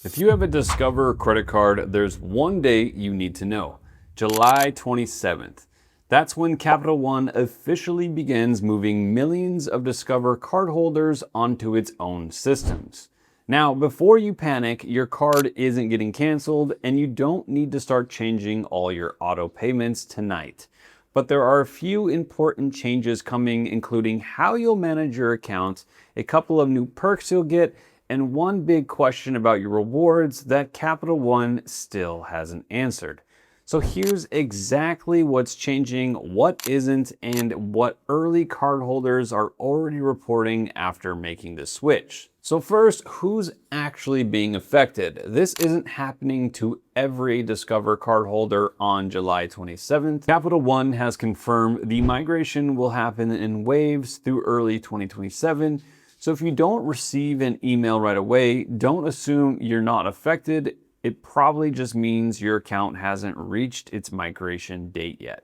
If you have a Discover credit card, there's one date you need to know: July 27th. That's when Capital One officially begins moving millions of Discover cardholders onto its own systems. Now, before you panic, your card isn't getting canceled and you don't need to start changing all your auto payments tonight. But there are a few important changes coming, including how you'll manage your account, a couple of new perks you'll get, and one big question about your rewards that Capital One still hasn't answered. So here's exactly what's changing, what isn't, and what early cardholders are already reporting after making the switch. So first, who's actually being affected? This isn't happening to every Discover cardholder on July 27th. Capital One has confirmed the migration will happen in waves through early 2027. So if you don't receive an email right away, don't assume you're not affected. It probably just means your account hasn't reached its migration date yet.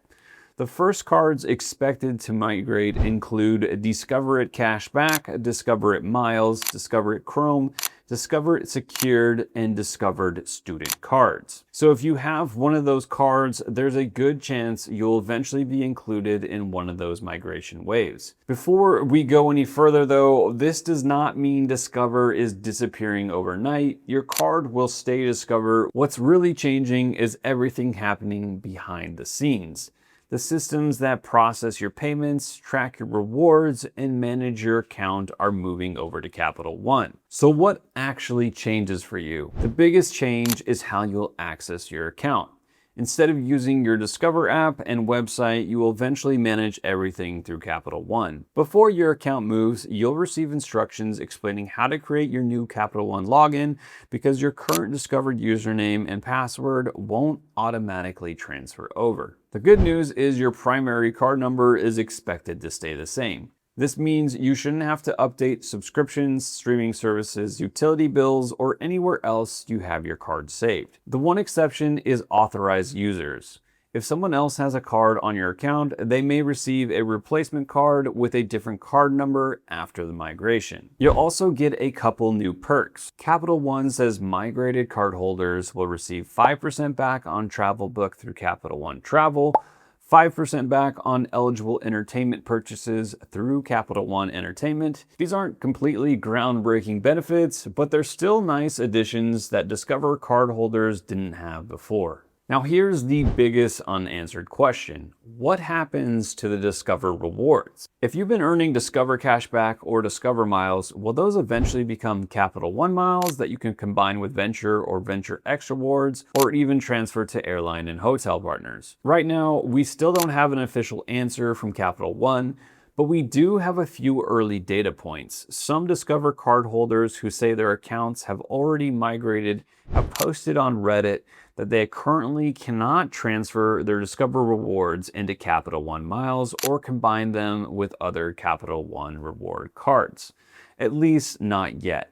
The first cards expected to migrate include Discover It Cashback, Discover It Miles, Discover It Chrome, Discover It Secured, and Discovered Student cards. So if you have one of those cards, there's a good chance you'll eventually be included in one of those migration waves. Before we go any further though, this does not mean Discover is disappearing overnight. Your card will stay Discover. What's really changing is everything happening behind the scenes. The systems that process your payments, track your rewards, and manage your account are moving over to Capital One. So what actually changes for you? The biggest change is how you'll access your account. Instead of using your Discover app and website, you will eventually manage everything through Capital One. Before your account moves, you'll receive instructions explaining how to create your new Capital One login, because your current Discovered username and password won't automatically transfer over. The good news is your primary card number is expected to stay the same. This means you shouldn't have to update subscriptions, streaming services, utility bills, or anywhere else you have your card saved. The one exception is authorized users. If someone else has a card on your account, they may receive a replacement card with a different card number after the migration. You'll also get a couple new perks. Capital One says migrated cardholders will receive 5% back on travel booked through Capital One Travel, 5% back on eligible entertainment purchases through Capital One Entertainment. These aren't completely groundbreaking benefits, but they're still nice additions that Discover cardholders didn't have before. Now here's the biggest unanswered question. What happens to the Discover rewards? If you've been earning Discover Cashback or Discover Miles, will those eventually become Capital One Miles that you can combine with Venture or Venture X rewards, or even transfer to airline and hotel partners? Right now, we still don't have an official answer from Capital One, but we do have a few early data points. Some Discover cardholders who say their accounts have already migrated have posted on Reddit that they currently cannot transfer their Discover rewards into Capital One Miles or combine them with other Capital One reward cards. At least not yet.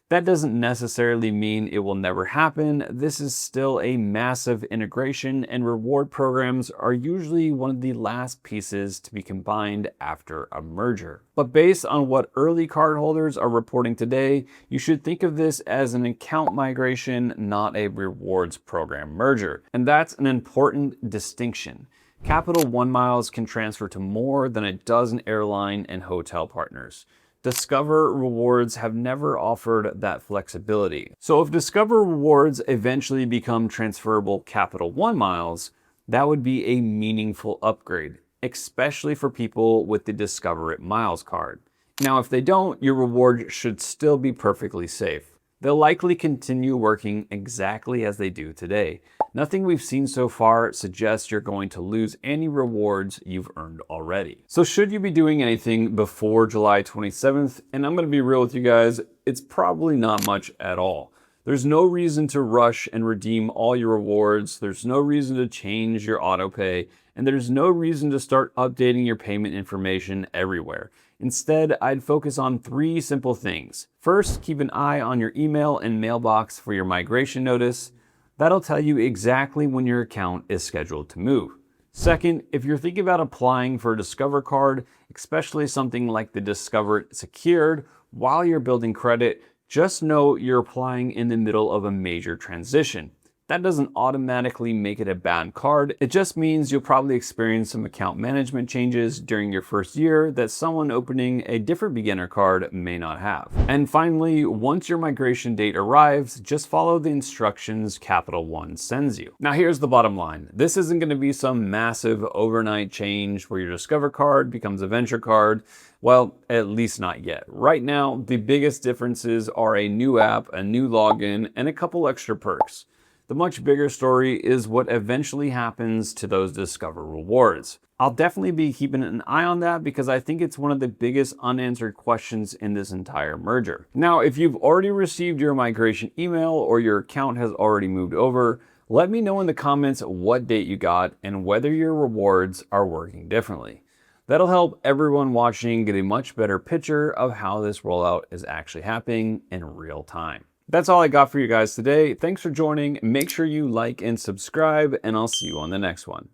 That doesn't necessarily mean it will never happen. This is still a massive integration, and reward programs are usually one of the last pieces to be combined after a merger. But based on what early cardholders are reporting today, you should think of this as an account migration, not a rewards program merger. And that's an important distinction. Capital One Miles can transfer to more than a dozen airline and hotel partners. Discover rewards have never offered that flexibility. So if Discover rewards eventually become transferable Capital One Miles, that would be a meaningful upgrade, especially for people with the Discover It Miles card. Now, if they don't, your reward should still be perfectly safe. They'll likely continue working exactly as they do today. Nothing we've seen so far suggests you're going to lose any rewards you've earned already. So should you be doing anything before July 27th? And I'm going to be real with you guys, it's probably not much at all. There's no reason to rush and redeem all your rewards. There's no reason to change your auto pay. And there's no reason to start updating your payment information everywhere. Instead, I'd focus on 3 simple things. First, keep an eye on your email and mailbox for your migration notice. That'll tell you exactly when your account is scheduled to move. Second, if you're thinking about applying for a Discover card, especially something like the Discover It Secured, while you're building credit, Just know you're applying in the middle of a major transition. That doesn't automatically make it a bad card. It just means you'll probably experience some account management changes during your first year that someone opening a different beginner card may not have. And finally, once your migration date arrives, just follow the instructions Capital One sends you. Now here's the bottom line. This isn't going to be some massive overnight change where your Discover card becomes a Venture card. Well, at least not yet. Right now, the biggest differences are a new app, a new login, and a couple extra perks. The much bigger story is what eventually happens to those Discover rewards. I'll definitely be keeping an eye on that because I think it's one of the biggest unanswered questions in this entire merger. Now, if you've already received your migration email or your account has already moved over, let me know in the comments what date you got and whether your rewards are working differently. That'll help everyone watching get a much better picture of how this rollout is actually happening in real time. That's all I got for you guys today. Thanks for joining. Make sure you like and subscribe, and I'll see you on the next one.